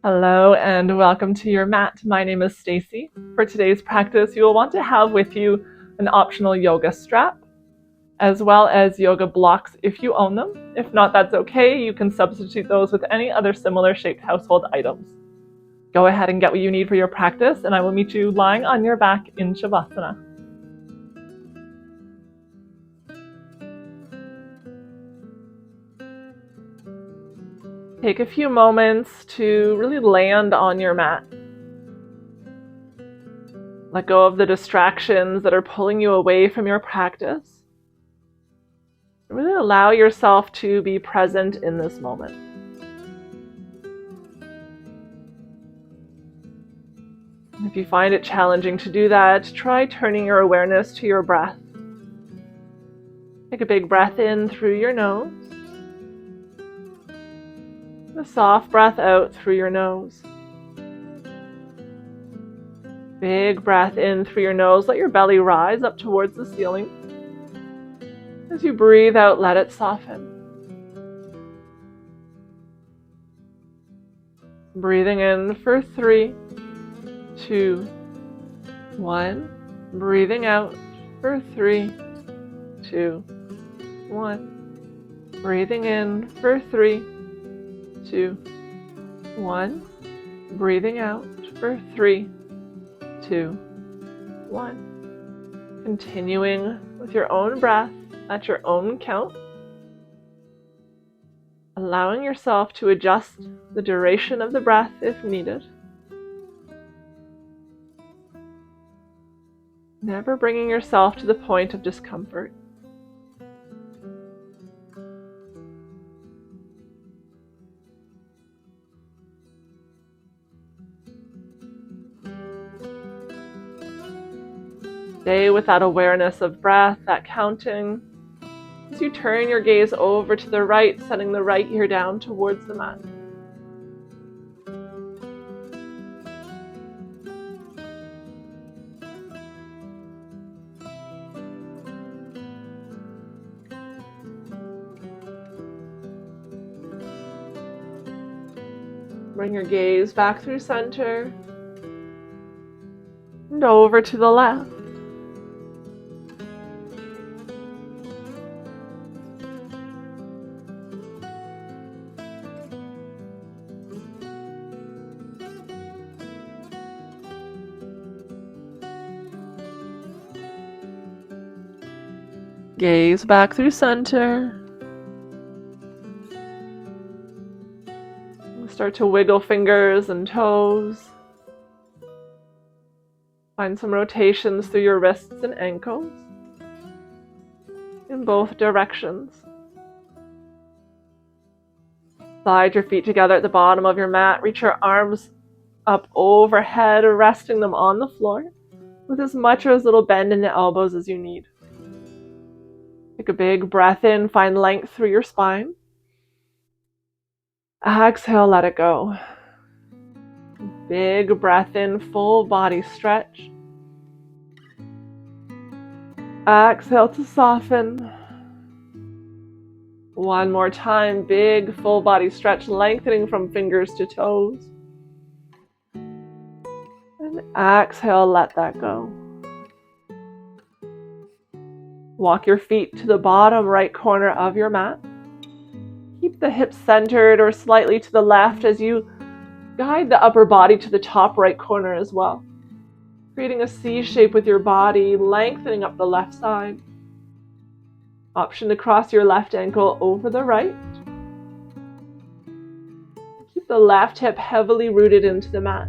Hello and welcome to your mat. My name is Stacey. For today's practice, you will want to have with you an optional yoga strap, as well as yoga blocks if you own them. If not, that's okay. You can substitute those with any other similar shaped household items. Go ahead and get what you need for your practice, and I will meet you lying on your back in Shavasana. Take a few moments to really land on your mat. Let go of the distractions that are pulling you away from your practice. Really allow yourself to be present in this moment. If you find it challenging to do that, try turning your awareness to your breath. Take a big breath in through your nose. A soft breath out through your nose. Big breath in through your nose. Let your belly rise up towards the ceiling. As you breathe out, let it soften. Breathing in for 3, 2, 1. Breathing out for 3, 2, 1. Breathing in for 3, 2, 1. Breathing out for 3, 2, 1. Continuing with your own breath at your own count. Allowing yourself to adjust the duration of the breath if needed. Never bringing yourself to the point of discomfort. Stay with that awareness of breath, that counting, as you turn your gaze over to the right, setting the right ear down towards the mat. Bring your gaze back through center and over to the left. Gaze back through center. Start to wiggle fingers and toes. Find some rotations through your wrists and ankles in both directions. Slide your feet together at the bottom of your mat. Reach your arms up overhead, resting them on the floor with as much or as little bend in the elbows as you need. Take a big breath in, find length through your spine. Exhale, let it go. Big breath in, full body stretch. Exhale to soften. One more time, big full body stretch, lengthening from fingers to toes. And exhale, let that go. Walk your feet to the bottom right corner of your mat. Keep the hips centered or slightly to the left as you guide the upper body to the top right corner as well. Creating a C shape with your body, lengthening up the left side. Option to cross your left ankle over the right. Keep the left hip heavily rooted into the mat.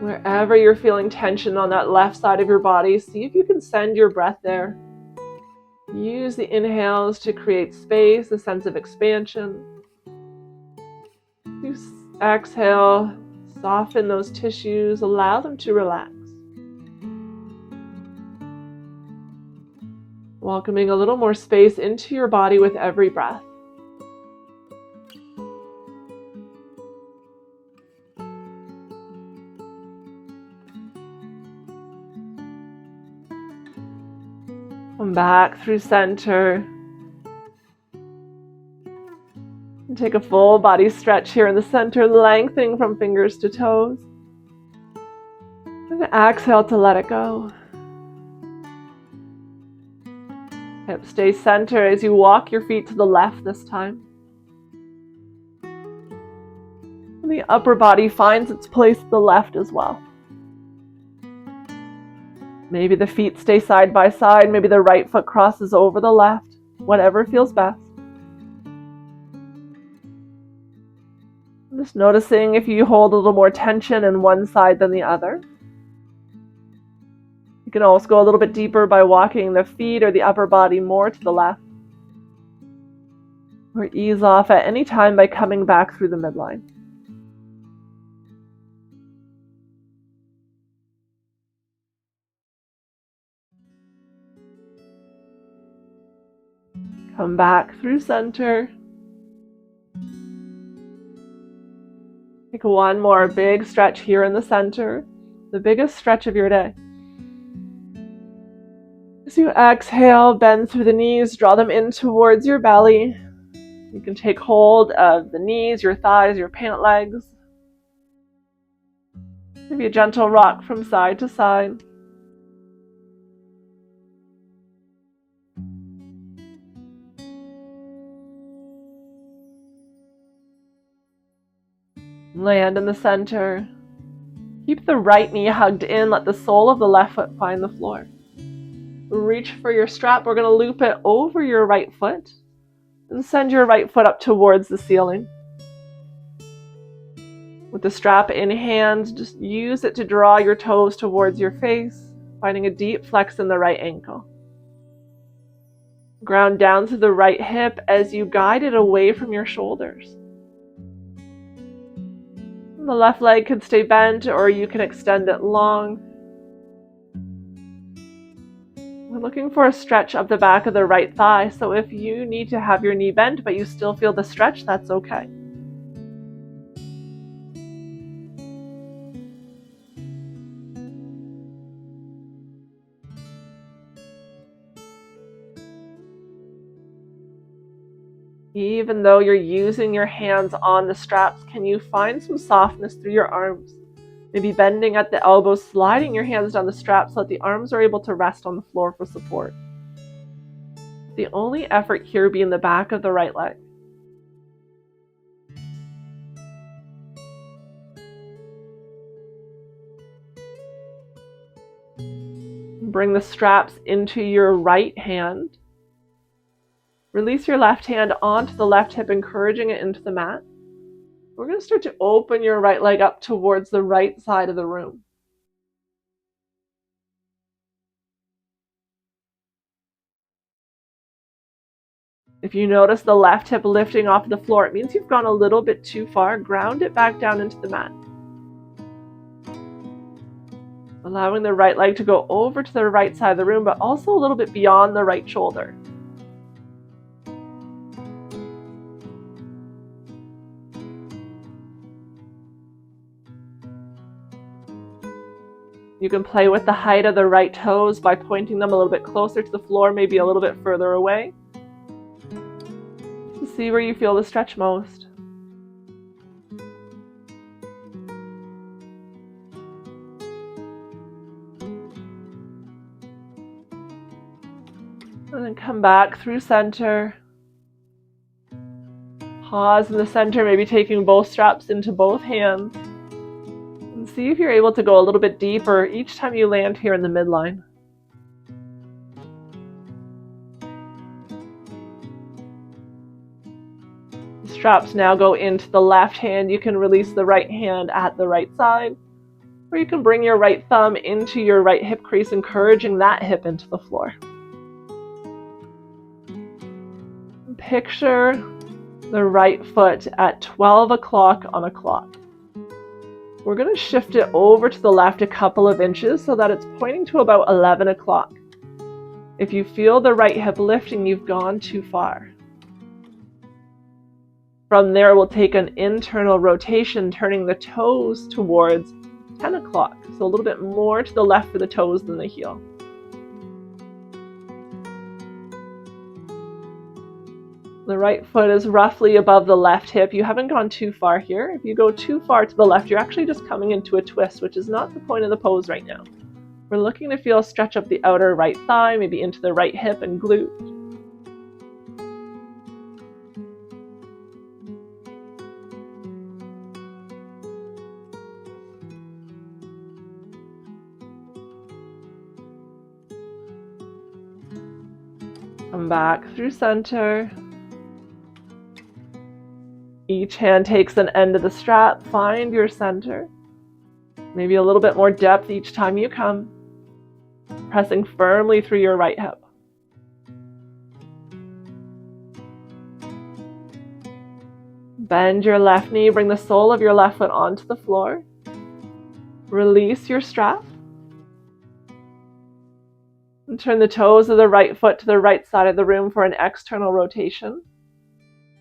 Wherever you're feeling tension on that left side of your body, see if you can send your breath there. Use the inhales to create space, a sense of expansion. You exhale, soften those tissues, allow them to relax. Welcoming a little more space into your body with every breath. Come back through center. And take a full body stretch here in the center, lengthening from fingers to toes. And exhale to let it go. Hips stay centered as you walk your feet to the left this time. And the upper body finds its place to the left as well. Maybe the feet stay side by side, maybe the right foot crosses over the left, whatever feels best. Just noticing if you hold a little more tension in one side than the other. You can also go a little bit deeper by walking the feet or the upper body more to the left. Or ease off at any time by coming back through the midline. Come back through center. Take one more big stretch here in the center, the biggest stretch of your day. As you exhale, bend through the knees, draw them in towards your belly. You can take hold of the knees, your thighs, your pant legs. Maybe a gentle rock from side to side. Land in the center. Keep the right knee hugged in. Let the sole of the left foot find the floor. Reach for your strap. We're going to loop it over your right foot and send your right foot up towards the ceiling. With the strap in hand, just use it to draw your toes towards your face, finding a deep flex in the right ankle. Ground down to the right hip as you guide it away from your shoulders. The left leg could stay bent, or you can extend it long. We're looking for a stretch of the back of the right thigh, so if you need to have your knee bent but you still feel the stretch, that's okay. Even though you're using your hands on the straps, can you find some softness through your arms? Maybe bending at the elbows, sliding your hands down the straps so that the arms are able to rest on the floor for support. The only effort here being the back of the right leg. Bring the straps into your right hand. Release your left hand onto the left hip, encouraging it into the mat. We're going to start to open your right leg up towards the right side of the room. If you notice the left hip lifting off the floor, it means you've gone a little bit too far. Ground it back down into the mat. Allowing the right leg to go over to the right side of the room, but also a little bit beyond the right shoulder. You can play with the height of the right toes by pointing them a little bit closer to the floor, maybe a little bit further away. To see where you feel the stretch most. And then come back through center. Pause in the center, maybe taking both straps into both hands. And see if you're able to go a little bit deeper each time you land here in the midline. The straps now go into the left hand. You can release the right hand at the right side, or you can bring your right thumb into your right hip crease, encouraging that hip into the floor. Picture the right foot at 12 o'clock on a clock. We're going to shift it over to the left a couple of inches so that it's pointing to about 11 o'clock. If you feel the right hip lifting, you've gone too far. From there, we'll take an internal rotation, turning the toes towards 10 o'clock. So a little bit more to the left for the toes than the heel. The right foot is roughly above the left hip. You haven't gone too far here. If you go too far to the left, you're actually just coming into a twist, which is not the point of the pose right now. We're looking to feel a stretch up the outer right thigh, maybe into the right hip and glute. Come back through center. Each hand takes an end of the strap. Find your center. Maybe a little bit more depth each time you come. Pressing firmly through your right hip. Bend your left knee. Bring the sole of your left foot onto the floor. Release your strap. And turn the toes of the right foot to the right side of the room for an external rotation.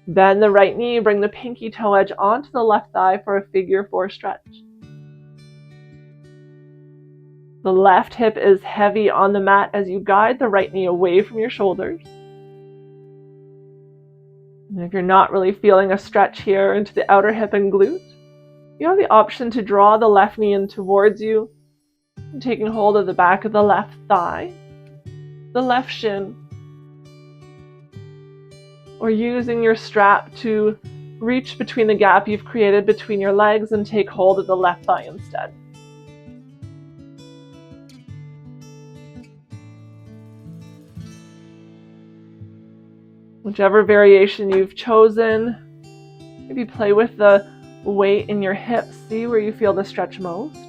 Bend the right knee, bring the pinky toe edge onto the left thigh for a figure 4 stretch. The left hip is heavy on the mat as you guide the right knee away from your shoulders. And if you're not really feeling a stretch here into the outer hip and glute, you have the option to draw the left knee in towards you, taking hold of the back of the left thigh, the left shin, or using your strap to reach between the gap you've created between your legs and take hold of the left thigh instead. Whichever variation you've chosen, maybe play with the weight in your hips. See where you feel the stretch most.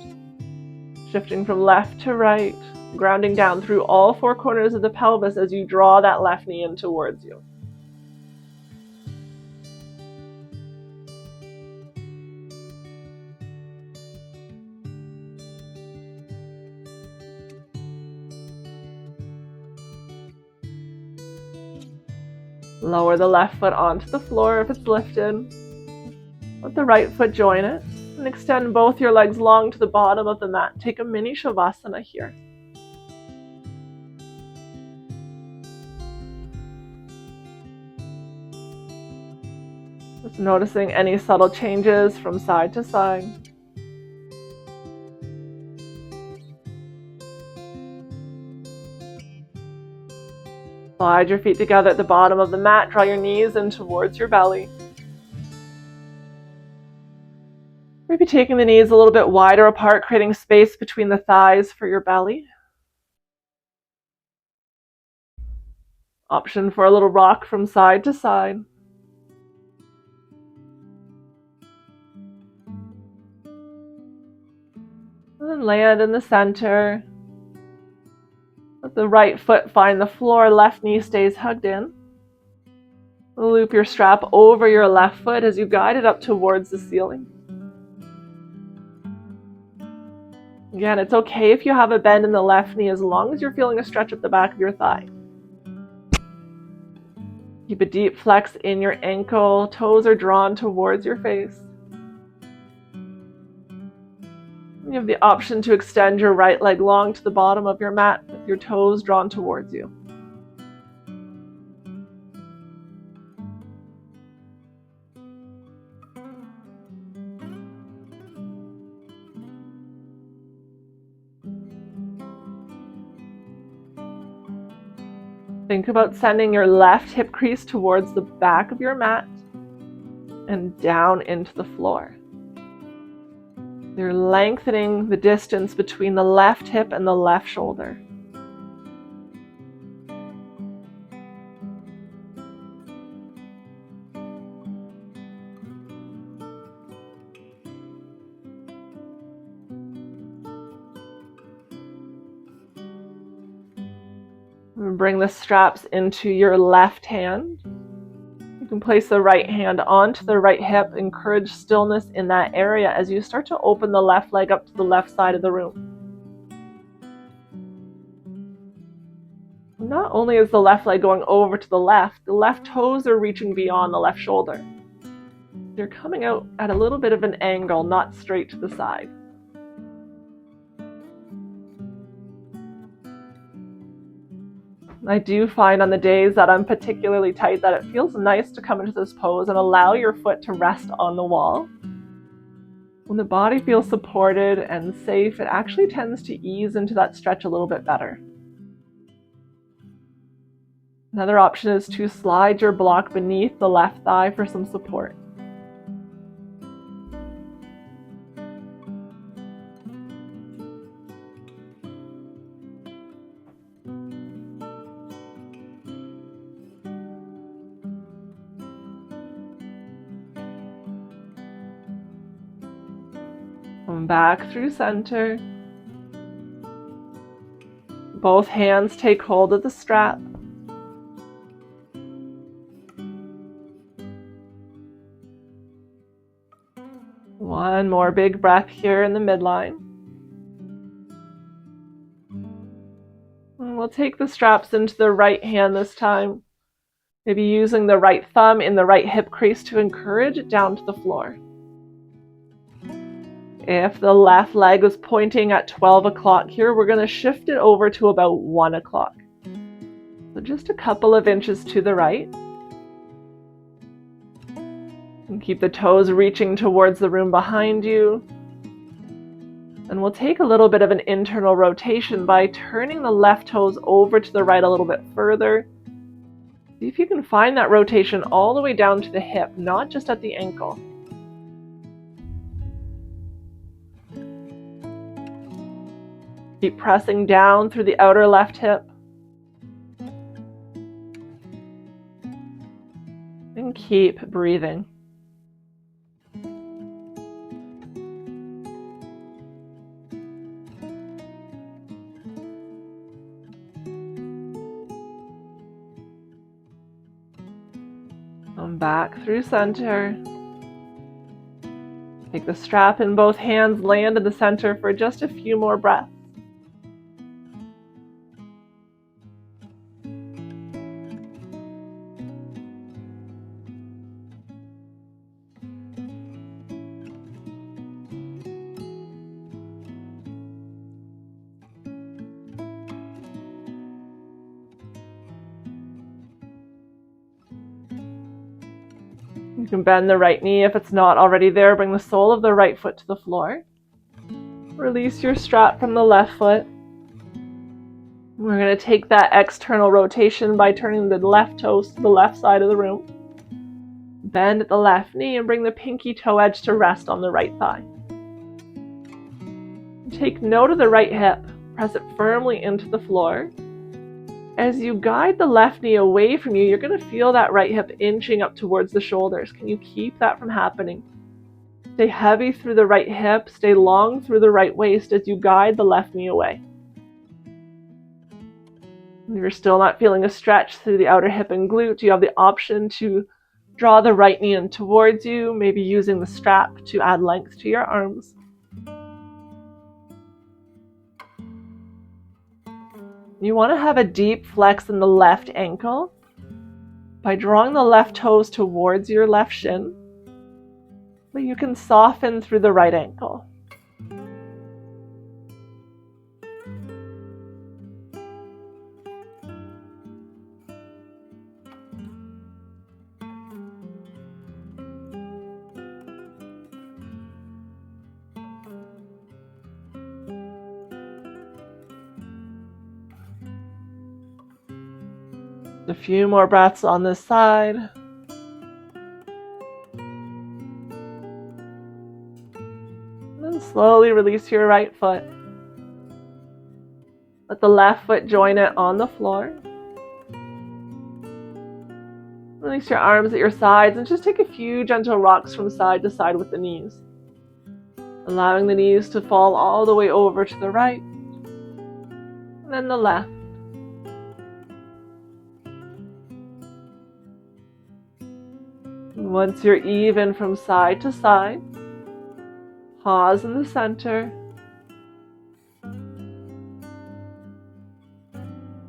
Shifting from left to right, grounding down through all 4 corners of the pelvis as you draw that left knee in towards you. Lower the left foot onto the floor if it's lifted. Let the right foot join it and extend both your legs long to the bottom of the mat. Take a mini shavasana here. Just noticing any subtle changes from side to side. Slide your feet together at the bottom of the mat. Draw your knees in towards your belly. Maybe taking the knees a little bit wider apart, creating space between the thighs for your belly. Option for a little rock from side to side. And then land in the center. Let the right foot find the floor, left knee stays hugged in. Loop your strap over your left foot as you guide it up towards the ceiling. Again, it's okay if you have a bend in the left knee as long as you're feeling a stretch up the back of your thigh. Keep a deep flex in your ankle, toes are drawn towards your face. You have the option to extend your right leg long to the bottom of your mat with your toes drawn towards you. Think about sending your left hip crease towards the back of your mat and down into the floor. You're lengthening the distance between the left hip and the left shoulder. Bring the straps into your left hand. You can place the right hand onto the right hip. Encourage stillness in that area as you start to open the left leg up to the left side of the room. Not only is the left leg going over to the left toes are reaching beyond the left shoulder. You're coming out at a little bit of an angle, not straight to the side. I do find on the days that I'm particularly tight that it feels nice to come into this pose and allow your foot to rest on the wall. When the body feels supported and safe, it actually tends to ease into that stretch a little bit better. Another option is to slide your block beneath the left thigh for some support. Come back through center. Both hands take hold of the strap. One more big breath here in the midline. And we'll take the straps into the right hand this time. Maybe using the right thumb in the right hip crease to encourage it down to the floor. If the left leg was pointing at 12 o'clock here, we're going to shift it over to about 1 o'clock. So just a couple of inches to the right. And keep the toes reaching towards the room behind you. And we'll take a little bit of an internal rotation by turning the left toes over to the right a little bit further. See if you can find that rotation all the way down to the hip, not just at the ankle. Keep pressing down through the outer left hip. And keep breathing. Come back through center. Take the strap in both hands, land in the center for just a few more breaths. You can bend the right knee if it's not already there. Bring the sole of the right foot to the floor. Release your strap from the left foot. We're going to take that external rotation by turning the left toes to the left side of the room. Bend at the left knee and bring the pinky toe edge to rest on the right thigh. Take note of the right hip. Press it firmly into the floor. As you guide the left knee away from you, you're going to feel that right hip inching up towards the shoulders. Can you keep that from happening? Stay heavy through the right hip, stay long through the right waist as you guide the left knee away. If you're still not feeling a stretch through the outer hip and glute, you have the option to draw the right knee in towards you, maybe using the strap to add length to your arms. You want to have a deep flex in the left ankle by drawing the left toes towards your left shin, but you can soften through the right ankle. A few more breaths on this side. And then slowly release your right foot. Let the left foot join it on the floor. Release your arms at your sides and just take a few gentle rocks from side to side with the knees. Allowing the knees to fall all the way over to the right. And then the left. Once you're even from side to side, pause in the center.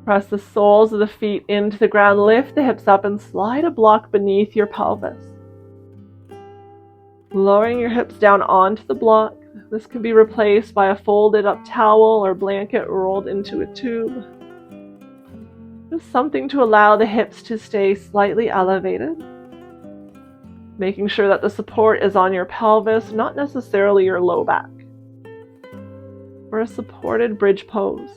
Press the soles of the feet into the ground, lift the hips up and slide a block beneath your pelvis. Lowering your hips down onto the block. This can be replaced by a folded up towel or blanket rolled into a tube. Just something to allow the hips to stay slightly elevated, making sure that the support is on your pelvis, not necessarily your low back. For a supported bridge pose.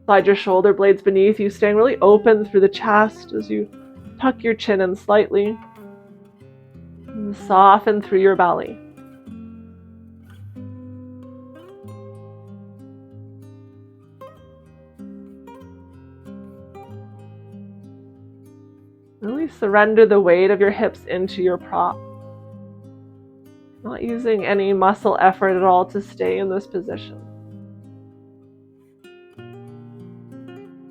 Slide your shoulder blades beneath you, staying really open through the chest as you tuck your chin in slightly. And soften through your belly. Really surrender the weight of your hips into your prop. Not using any muscle effort at all to stay in this position.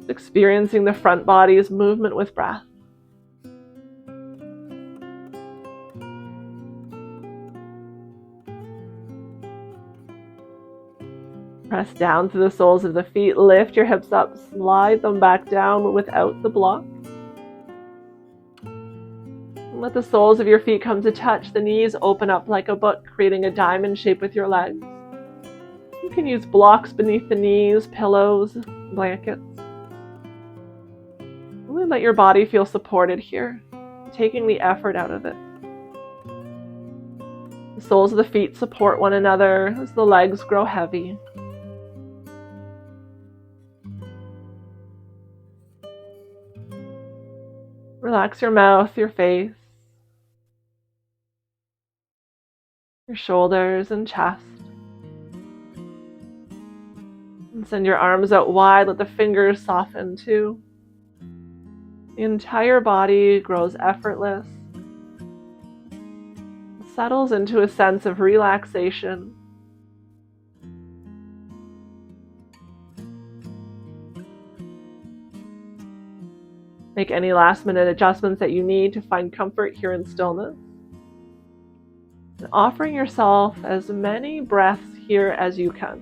Experiencing the front body's movement with breath. Press down through the soles of the feet, lift your hips up, slide them back down without the block. And let the soles of your feet come to touch, the knees open up like a book, creating a diamond shape with your legs. You can use blocks beneath the knees, pillows, blankets. Really let your body feel supported here, taking the effort out of it. The soles of the feet support one another as the legs grow heavy. Relax your mouth, your face, your shoulders and chest. And send your arms out wide, let the fingers soften too. The entire body grows effortless, settles into a sense of relaxation. Make any last-minute adjustments that you need to find comfort here in stillness. And offering yourself as many breaths here as you can.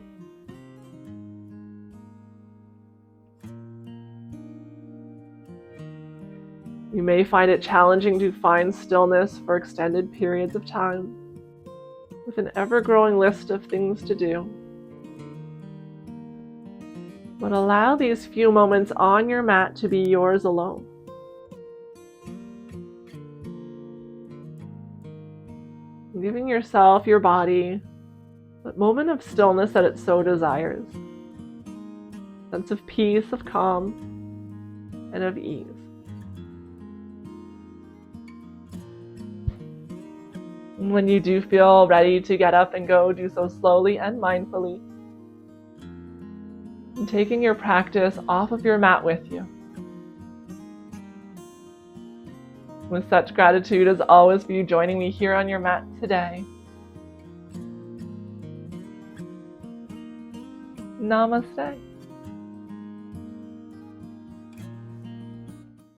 You may find it challenging to find stillness for extended periods of time, with an ever-growing list of things to do. But allow these few moments on your mat to be yours alone. Giving yourself, your body, a moment of stillness that it so desires. A sense of peace, of calm, and of ease. And when you do feel ready to get up and go, do so slowly and mindfully. And taking your practice off of your mat with you. With such gratitude as always for you joining me here on your mat today. Namaste.